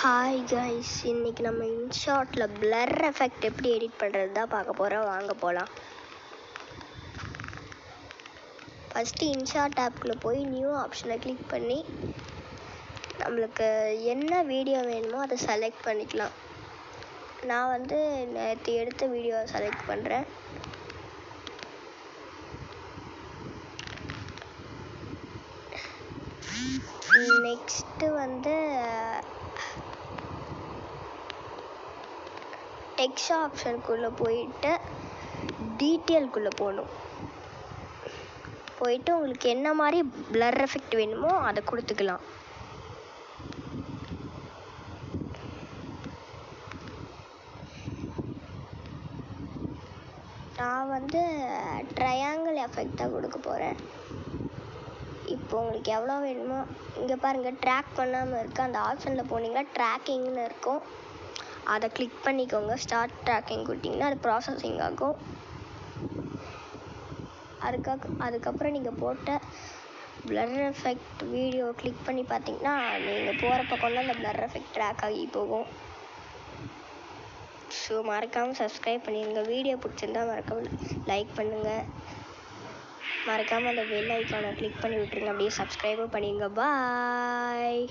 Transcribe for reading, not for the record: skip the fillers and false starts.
Hi guys, இன்னைக்கு நம்ம இன்ஷாட்டில் blur effect எப்படி எடிட் பண்ணுறது தான் பார்க்க போகிறோம். வாங்க போகலாம். ஃபஸ்ட்டு இன்ஷாட் ஆப்குள்ளே போய் நியூ ஆப்ஷனை கிளிக் பண்ணி நம்மளுக்கு என்ன வீடியோ வேணுமோ அதை செலக்ட் பண்ணிக்கலாம். நான் நேற்று எடுத்த வீடியோவை செலக்ட் பண்ணுறேன். நெக்ஸ்ட்டு டெக்ஸ்ட் ஆப்ஷனுக்குள்ளே போயிட்டு டீட்டெயிலுக்குள்ளே போயிட்டு உங்களுக்கு என்ன மாதிரி பிளர் எஃபெக்ட் வேணுமோ அதை கொடுத்துக்கலாம். நான் ட்ரையாங்கிள் எஃபெக்ட் தான் கொடுக்க போகிறேன். இப்போ உங்களுக்கு எவ்வளோ வேணுமோ இங்கே பாருங்கள், ட்ராக் பண்ணாமல் இருக்குது. அந்த ஆப்ஷனில் போனீங்கன்னா ட்ராக்கிங்னு இருக்கும், அதை கிளிக் பண்ணிக்கோங்க. ஸ்டார்ட் ட்ராக்கிங் கொடுத்தீங்கன்னா அது ப்ராசஸிங் ஆகும். அதுக்கப்புறம் நீங்கள் போட்ட பிளர் எஃபெக்ட் வீடியோ கிளிக் பண்ணி பார்த்தீங்கன்னா நீங்கள் போகிற பக்கம் தான் அந்த பிளர் எஃபெக்ட் ட்ராக் ஆகி போகும். ஸோ மறக்காமல் சப்ஸ்கிரைப் பண்ணிடுங்க. வீடியோ பிடிச்சிருந்தா மறக்காமல் லைக் பண்ணுங்கள். மறக்காமல் அந்த பெல் ஐக்கானை கிளிக் பண்ணி விட்டுருங்க. அப்படியே சப்ஸ்கிரைபும் பண்ணிடுங்க. பாய்.